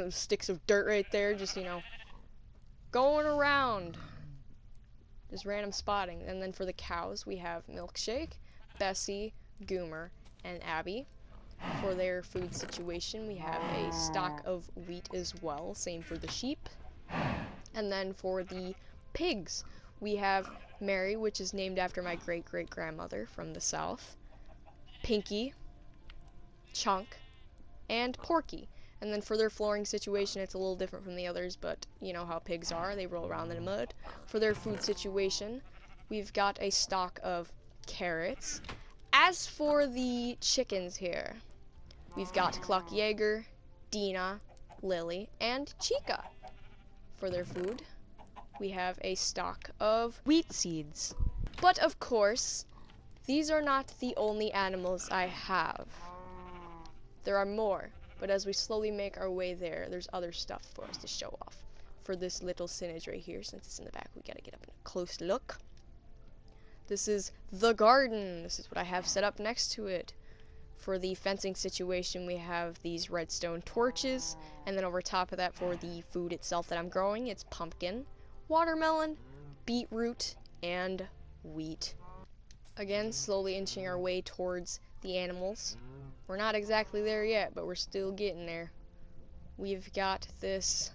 sticks of dirt right there, just, you know, going around. Just random spotting. And then for the cows, we have Milkshake, Bessie, Goomer, and Abby. For their food situation, we have a stock of wheat as well. Same for the sheep. And then for the pigs, we have Mary, which is named after my great-great-grandmother from the south, Pinky, Chunk, and Porky. And then for their flooring situation, it's a little different from the others, but you know how pigs are, they roll around in the mud. For their food situation, we've got a stock of carrots. As for the chickens here, we've got Cluck Jaeger, Dina, Lily, and Chica. For their food, we have a stock of wheat seeds. But of course, these are not the only animals I have. There are more, but as we slowly make our way there, there's other stuff for us to show off. for this little signage right here. Since it's in the back, we gotta get up in a close look. This is the garden. This is what I have set up next to it. For the fencing situation, we have these redstone torches, and then over top of that, for the food itself that I'm growing, it's pumpkin, watermelon, beetroot, and wheat. Again, slowly inching our way towards the animals. We're not exactly there yet, but we're still getting there. We've got this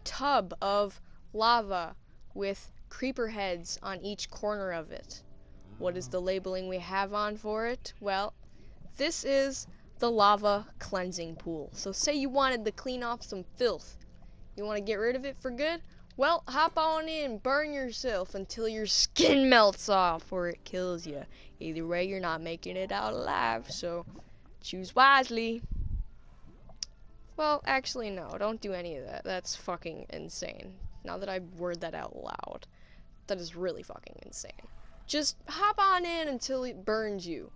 tub of lava with creeper heads on each corner of it. What is the labeling we have on for it? Well, this is the lava cleansing pool. So say you wanted to clean off some filth. You want to get rid of it for good? Well, hop on in, burn yourself until your skin melts off or it kills you. Either way, you're not making it out alive, so choose wisely. Well, actually, no, don't do any of that. That's fucking insane. Now that I word that out loud, that is really fucking insane. Just hop on in until it burns you.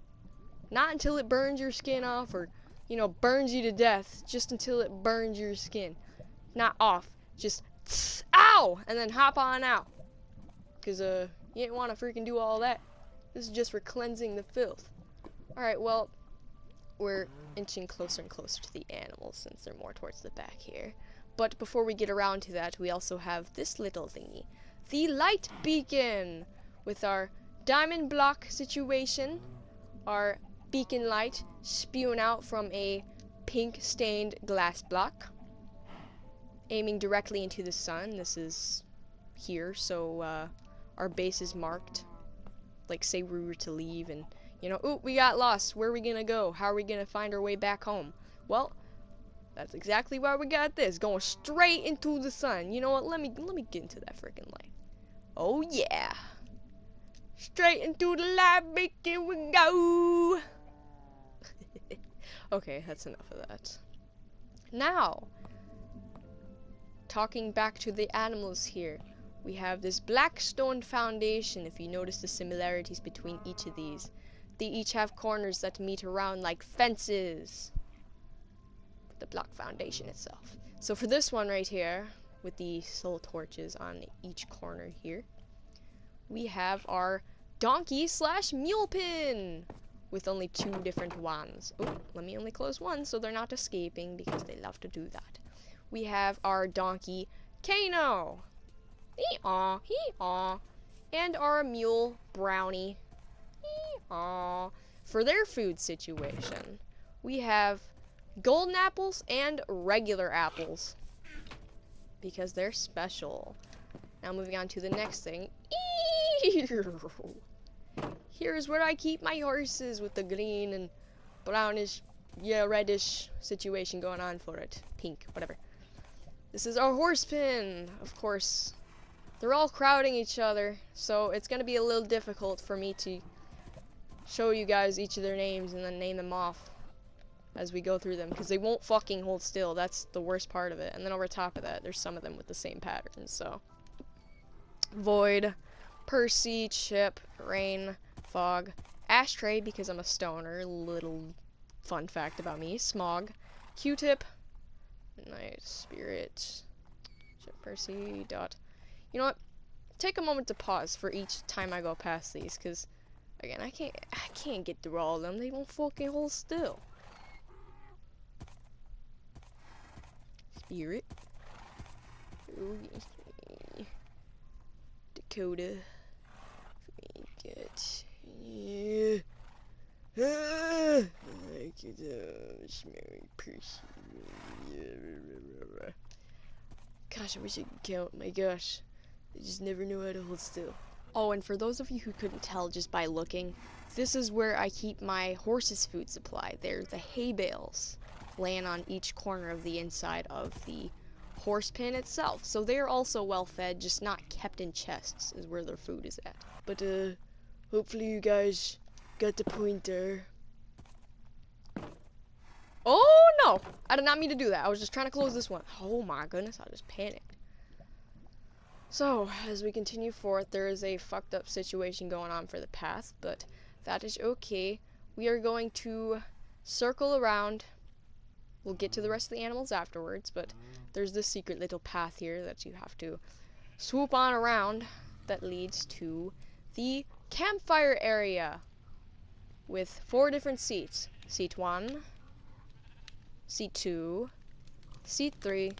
Not until it burns your skin off or, you know, burns you to death. Just until it burns your skin. Not off. Just, ow! And then hop on out. Because, you didn't want to freaking do all that. This is just for cleansing the filth. Alright, well, we're inching closer and closer to the animals since they're more towards the back here. But before we get around to that, we also have this little thingy. The light beacon! With our diamond block situation. Our beacon light spewing out from a pink stained glass block. Aiming directly into the sun. This is here, so our base is marked. Like, say we were to leave and, you know, ooh, we got lost. Where are we gonna go? How are we gonna find our way back home? Well, that's exactly why we got this. Going straight into the sun. You know what? Let me get into that freaking light. Oh yeah. Straight into the light beacon we go. Okay, that's enough of that. Now, talking back to the animals here, we have this black stone foundation. If you notice the similarities between each of these, they each have corners that meet around like fences. The block foundation itself. So for this one right here, with the soul torches on each corner here, we have our donkey / mule pin with only 2 different wands. Oh, let me only close one so they're not escaping because they love to do that. We have our donkey Kano. Hee-aw, hee-aw. And our mule Brownie. Hee-aw. For their food situation, we have golden apples and regular apples because they're special. Now moving on to the next thing. Here's where I keep my horses with the green and brownish, yeah, reddish situation going on for it. Pink, whatever. This is our horse pin. Of course, they're all crowding each other, so it's gonna be a little difficult for me to show you guys each of their names and then name them off as we go through them, because they won't fucking hold still. That's the worst part of it. And then over top of that, there's some of them with the same pattern. So Void, Percy, Chip, Rain, Fog, Ashtray, because I'm a stoner. Little fun fact about me. Smog, Q-Tip, Night Spirit, Chip, Percy, Dot. You know what? Take a moment to pause for each time I go past these, because again, I can't get through all of them. They won't fucking hold still. Spirit. Dakota. Forget. Yeah. I like it. Smelly person. Gosh, I wish I could count. My gosh. I just never know how to hold still. Oh, and for those of you who couldn't tell just by looking, this is where I keep my horse's food supply. They're the hay bales laying on each corner of the inside of the horse pen itself. So they're also well fed, just not kept in chests is where their food is at. But hopefully you guys got the point there. Oh no! I did not mean to do that. I was just trying to close this one. Oh my goodness, I just panicked. So, as we continue forth, there is a fucked up situation going on for the path, but that is okay. We are going to circle around. We'll get to the rest of the animals afterwards, but there's this secret little path here that you have to swoop on around that leads to the campfire area with 4 different seats. Seat 1, Seat 2, Seat 3,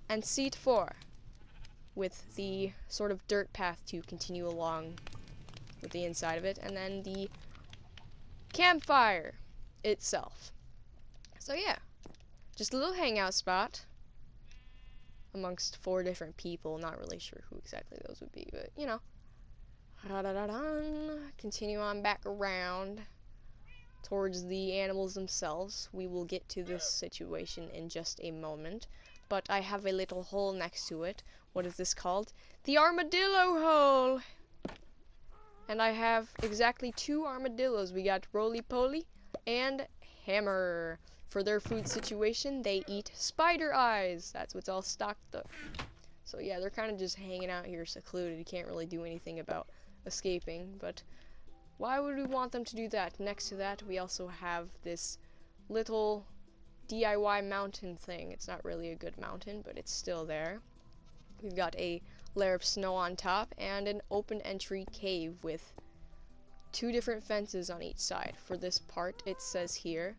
and Seat 4, with the sort of dirt path to continue along with the inside of it, and then the campfire itself. So yeah, just a little hangout spot amongst 4 different people. Not really sure who exactly those would be, but you know. Continue on back around towards the animals themselves. We will get to this situation in just a moment, but I have a little hole next to it. What is this called? The armadillo hole! And I have exactly 2 armadillos. We got Roly-Poly and Hammer. For their food situation, they eat spider eyes. That's what's all stocked up. So yeah, they're kind of just hanging out here secluded. You can't really do anything about escaping, but why would we want them to do that? Next to that, we also have this little DIY mountain thing. It's not really a good mountain, but it's still there. We've got a layer of snow on top and an open entry cave with 2 different fences on each side. For this part, it says here,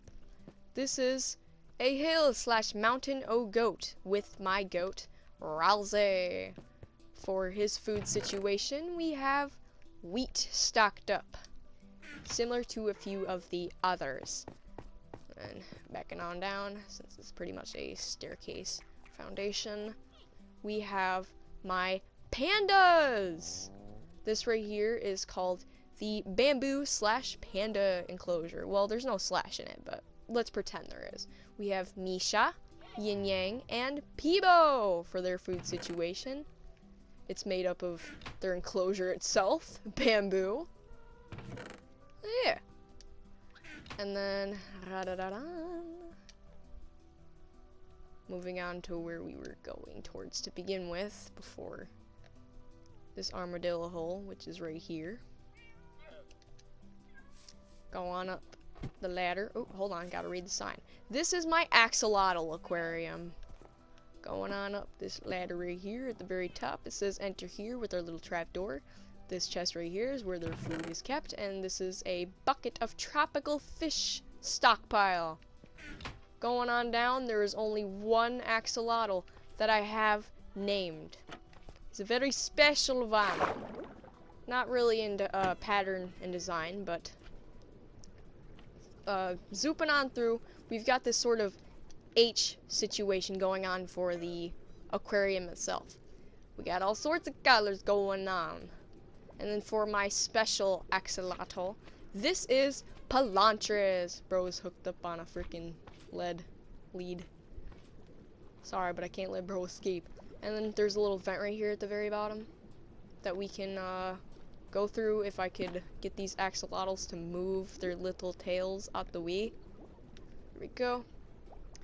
this is a hill/mountain goat with my goat, Ralsei. For his food situation, we have wheat stocked up, similar to a few of the others. And backing on down, since it's pretty much a staircase foundation, we have my pandas. This right here is called the bamboo/panda enclosure. Well, there's no slash in it, but let's pretend there is. We have Misha, Yin Yang, and Peebo for their food situation. It's made up of their enclosure itself, bamboo. Yeah. And then, moving on to where we were going towards to begin with, before this armadillo hole, which is right here. Go on up the ladder. Oh, hold on, gotta read the sign. This is my axolotl aquarium. Going on up this ladder right here at the very top, it says enter here with our little trap door. This chest right here is where their food is kept, and this is a bucket of tropical fish stockpile. Going on down, there is only 1 axolotl that I have named. It's a very special one. Not really into pattern and design, but zooping on through, we've got this sort of H situation going on for the aquarium itself. We got all sorts of colors going on. And then for my special axolotl, this is Palantris. Bro's hooked up on a freaking lead. Sorry, but I can't let bro escape. And then there's a little vent right here at the very bottom that we can go through if I could get these axolotls to move their little tails out the way. Here we go.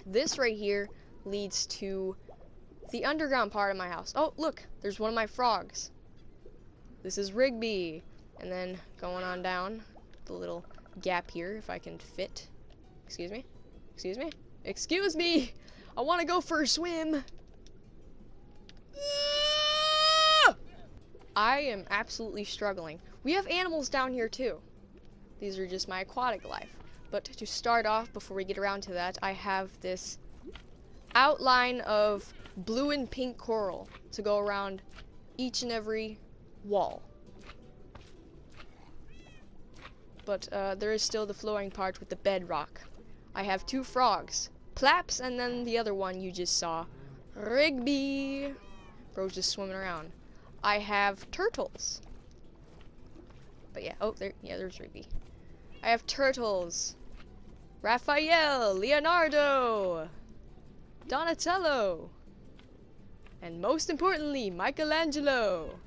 This right here leads to the underground part of my house. Oh, look, there's one of my frogs. This is Rigby. And then going on down the little gap here, if I can fit. Excuse me? Excuse me? Excuse me! I want to go for a swim! I am absolutely struggling. We have animals down here too. These are just my aquatic life. But to start off, before we get around to that, I have this outline of blue and pink coral to go around each and every wall. But there is still the flowing part with the bedrock. I have 2 frogs, Plaps, and then the other one you just saw, Rigby. Bro's just swimming around. I have turtles. But yeah, oh, there's Rigby. I have turtles. Raphael, Leonardo, Donatello, and most importantly, Michelangelo.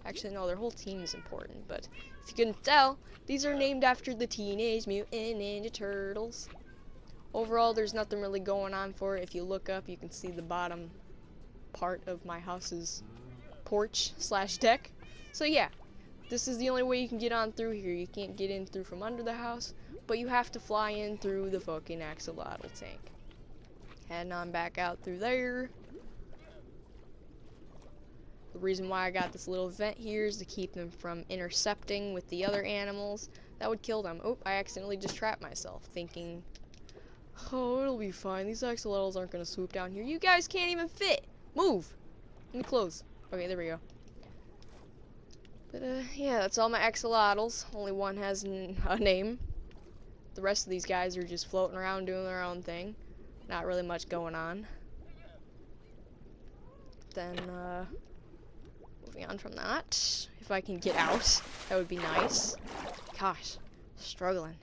Actually, no, their whole team is important, but if you couldn't tell, these are named after the Teenage Mutant Ninja Turtles. Overall, there's nothing really going on for it. If you look up, you can see the bottom part of my house's porch/deck. So yeah, this is the only way you can get on through here. You can't get in through from under the house, but you have to fly in through the fucking axolotl tank. Heading on back out through there. The reason why I got this little vent here is to keep them from intercepting with the other animals. That would kill them. Oh, I accidentally just trapped myself, thinking, oh, it'll be fine. These axolotls aren't gonna swoop down here. You guys can't even fit! Move! Let me close. Okay, there we go. But, yeah, that's all my axolotls. Only one has a name. The rest of these guys are just floating around doing their own thing. Not really much going on. Then, moving on from that. If I can get out, that would be nice. Gosh, struggling.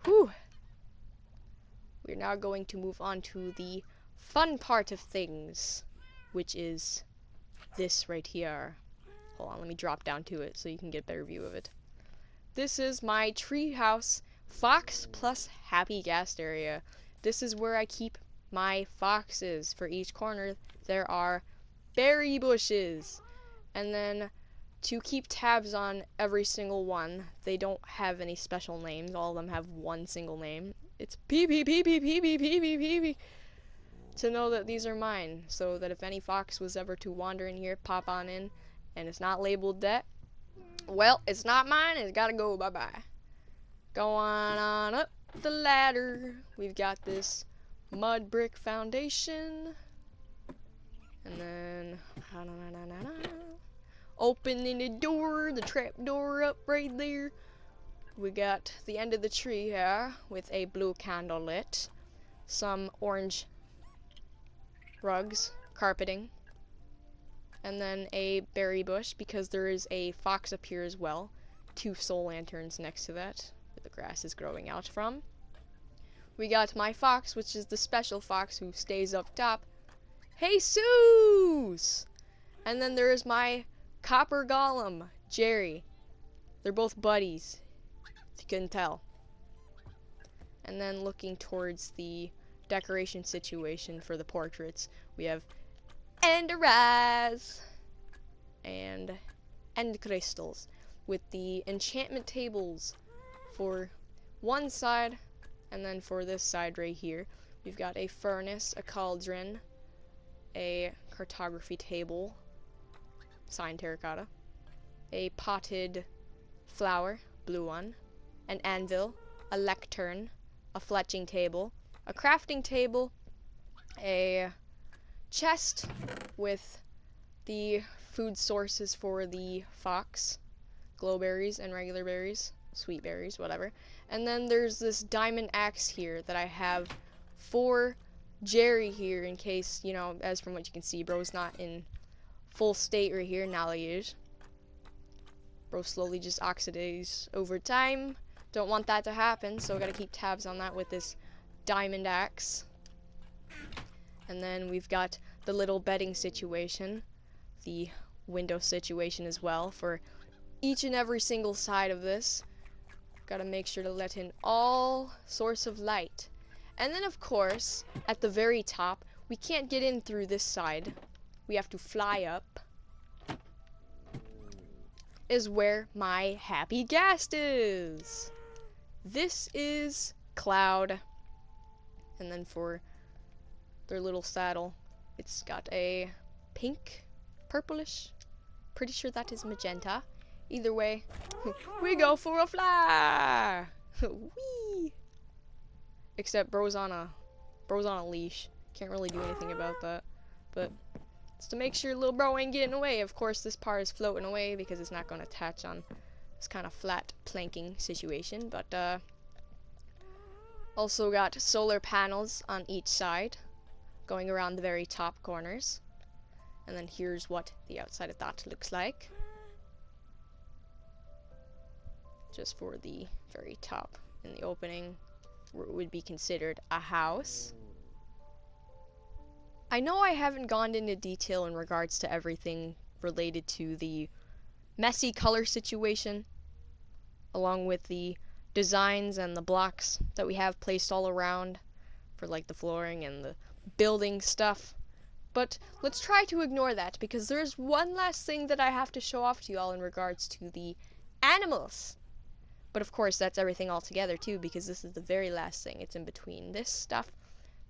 Whew. We're now going to move on to the fun part of things, which is this right here. Hold on, let me drop down to it so you can get a better view of it. This is my treehouse fox plus happy guest area. This is where I keep my foxes. For each corner, there are berry bushes. And then to keep tabs on every single one, they don't have any special names. All of them have one single name. It's pee pee pee pee pee pee pee pee pee pee. To know that these are mine, so that if any fox was ever to wander in here, pop on in, and it's not labeled that, well, it's not mine, it's gotta go, bye-bye. Going on up the ladder, we've got this mud brick foundation, and then, opening the door, the trap door up right there. We got the end of the tree here, with a blue candle lit, some orange rugs, carpeting, and then a berry bush, because there is a fox up here as well. 2 soul lanterns next to that, where the grass is growing out from. We got my fox, which is the special fox who stays up top. Jesus! And then there is my copper golem, Jerry. They're both buddies, if you couldn't tell. And then looking towards the decoration situation for the portraits, we have enderise and end crystals with the enchantment tables for one side, and then for this side right here we've got a furnace, a cauldron, a cartography table, signed terracotta, a potted flower, blue one, an anvil, a lectern, a fletching table, a crafting table, a chest with the food sources for the fox, glowberries and regular berries, sweet berries, whatever. And then there's this diamond axe here that I have for Jerry here, in case, you know, as from what you can see, bro's not in full state right here. Now he is. Bro slowly just oxidizes over time. Don't want that to happen, so gotta keep tabs on that with this diamond axe. And then we've got the little bedding situation, the window situation as well, for each and every single side of this. Gotta make sure to let in all source of light. And then of course, at the very top, we can't get in through this side. We have to fly up. Is where my happy guest is. This is Cloud. And then for their little saddle, it's got a pink, purplish, pretty sure that is magenta. Either way, we go for a fly. Whee! Except bro's on a leash. Can't really do anything about that. But it's to make sure little bro ain't getting away. Of course, this part is floating away because it's not going to attach on this kind of flat planking situation. But also got solar panels on each side, going around the very top corners. And then here's what the outside of that looks like. Just for the very top in the opening, where it would be considered a house. I know I haven't gone into detail in regards to everything related to the messy color situation, along with the designs and the blocks that we have placed all around for like the flooring and the building stuff. But let's try to ignore that, because there's one last thing that I have to show off to you all in regards to the animals. But of course, that's everything all together too, because this is the very last thing. It's in between this stuff,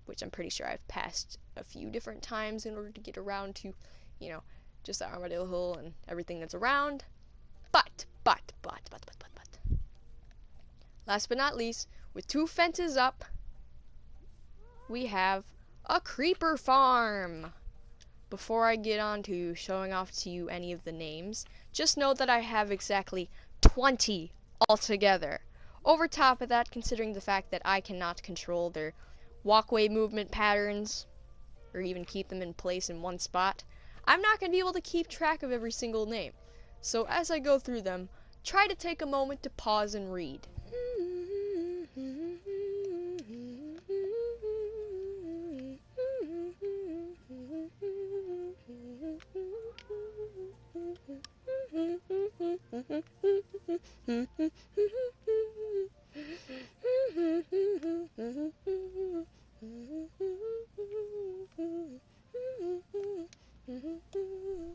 which I'm pretty sure I've passed a few different times in order to get around to, you know, just the armadillo hill and everything that's around. But. Last but not least, with 2 fences up, we have a creeper farm. Before I get on to showing off to you any of the names, just know that I have exactly 20 altogether. Over top of that, considering the fact that I cannot control their walkway movement patterns, or even keep them in place in one spot, I'm not going to be able to keep track of every single name. So as I go through them, try to take a moment to pause and read.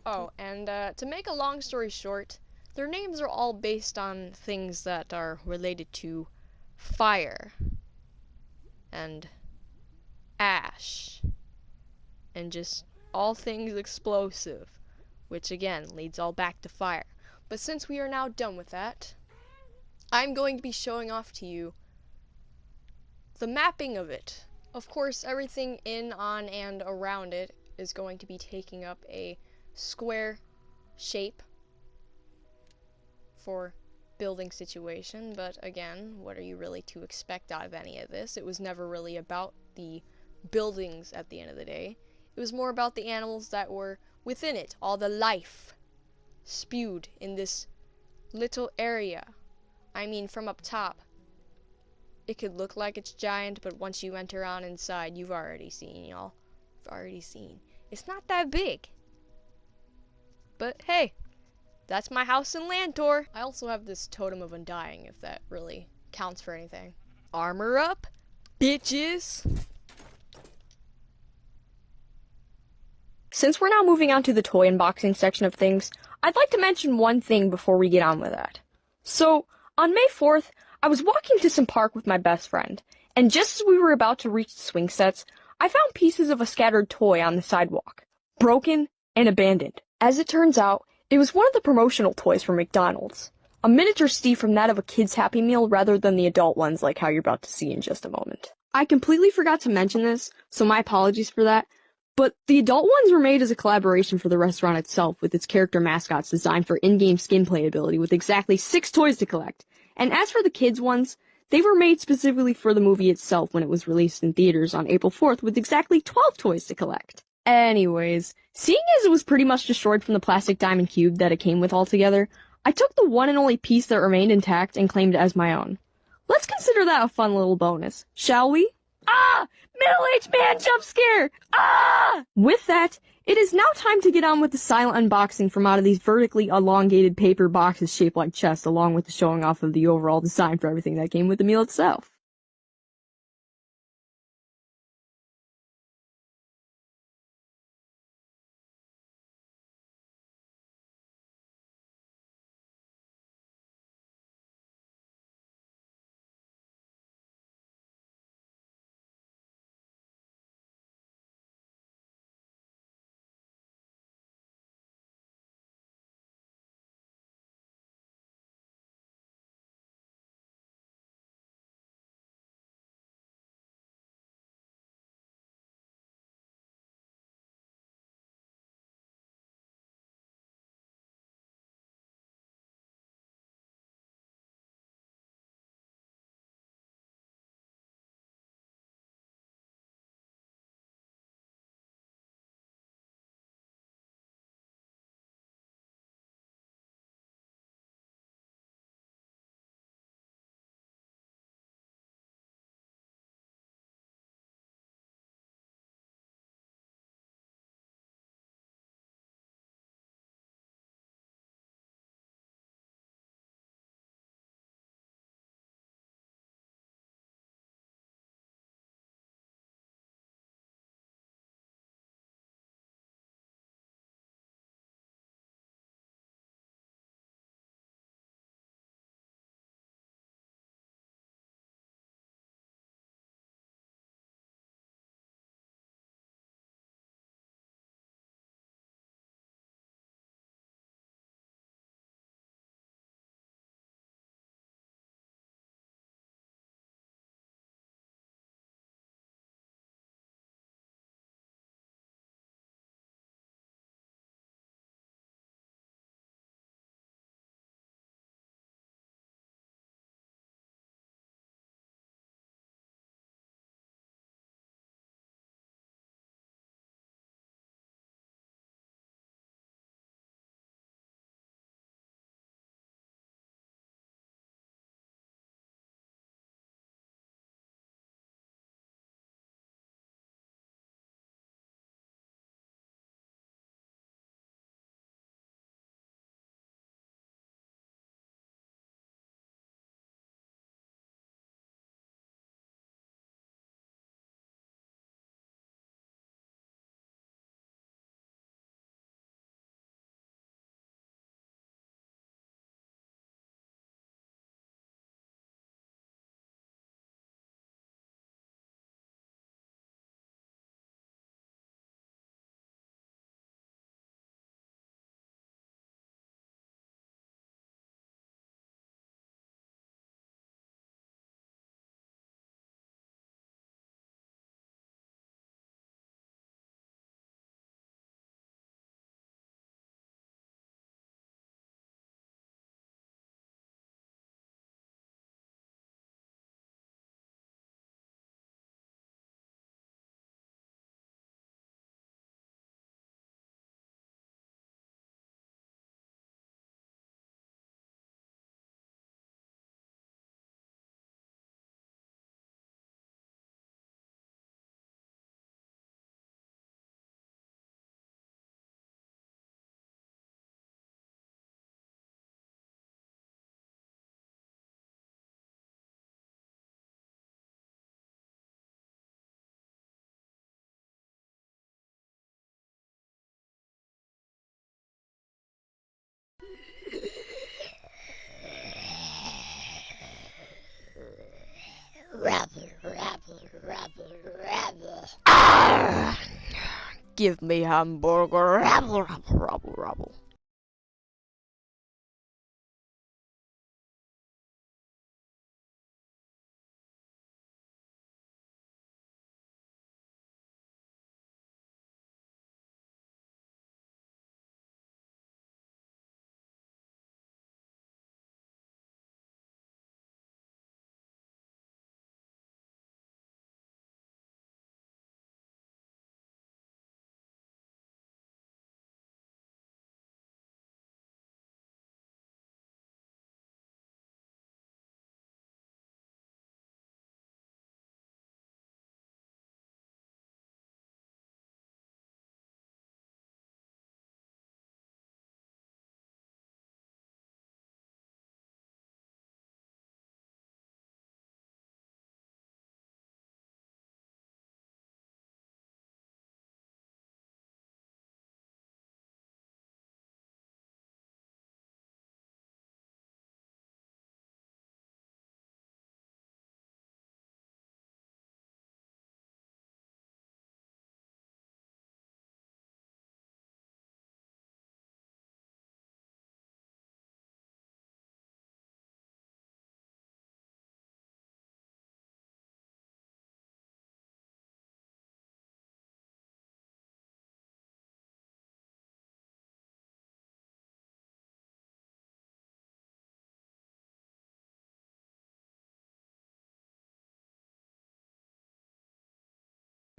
Oh, and to make a long story short, their names are all based on things that are related to fire and ash and just all things explosive, which again leads all back to fire. But since we are now done with that, I'm going to be showing off to you the mapping of it. Of course, everything in, on, and around it is going to be taking up a square shape for building situation, but again, what are you really to expect out of any of this? It was never really about the buildings at the end of the day. It was more about the animals that were within it, all the life spewed in this little area. I mean, from up top, it could look like it's giant, but once you enter on inside, you've already seen, y'all. You've already seen. It's not that big. But hey, that's my house in land tour. I also have this totem of undying, if that really counts for anything. Armor up, bitches! Since we're now moving on to the toy unboxing section of things, I'd like to mention one thing before we get on with that. So, on May 4th, I was walking to some park with my best friend, and just as we were about to reach the swing sets, I found pieces of a scattered toy on the sidewalk, broken and abandoned. As it turns out, it was one of the promotional toys from McDonald's, a miniature Steve from that of a kid's Happy Meal rather than the adult ones like how you're about to see in just a moment. I completely forgot to mention this, so my apologies for that, but the adult ones were made as a collaboration for the restaurant itself with its character mascots designed for in-game skin playability with exactly 6 toys to collect. And as for the kids ones, they were made specifically for the movie itself when it was released in theaters on April 4th with exactly 12 toys to collect. Anyways, seeing as it was pretty much destroyed from the plastic diamond cube that it came with altogether, I took the one and only piece that remained intact and claimed it as my own. Let's consider that a fun little bonus, shall we? Ah! Middle-aged man jump scare! Ah! With that, it is now time to get on with the silent unboxing from out of these vertically elongated paper boxes shaped like chests, along with the showing off of the overall design for everything that came with the meal itself. Give me hamburger. Rabble, rabble, rabble, rabble.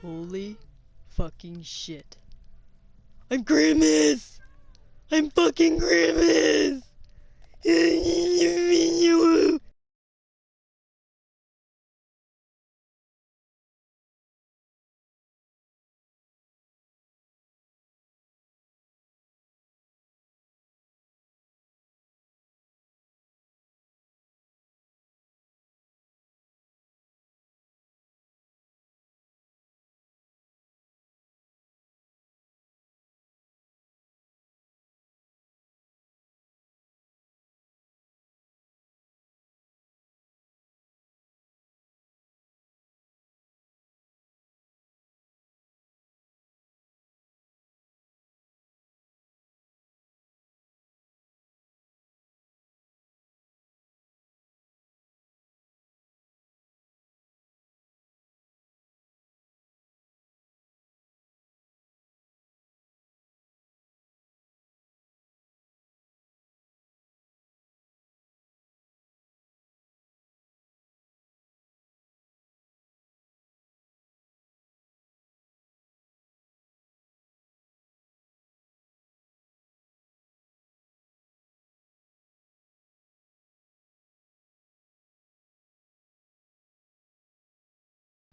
Holy fucking shit. I'm Grimace! I'm fucking Grimace!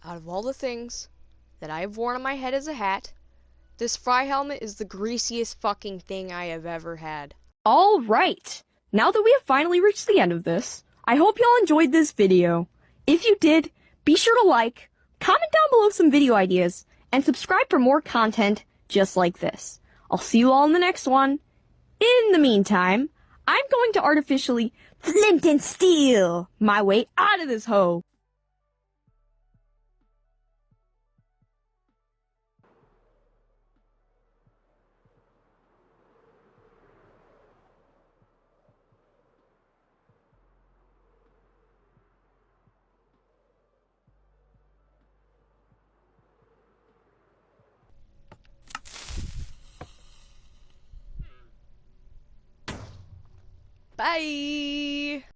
Out of all the things that I've worn on my head as a hat, this fry helmet is the greasiest fucking thing I have ever had. All right. Now that we have finally reached the end of this, I hope y'all enjoyed this video. If you did, be sure to like, comment down below some video ideas, and subscribe for more content just like this. I'll see you all in the next one. In the meantime, I'm going to artificially flint and steel my way out of this hole. Bye!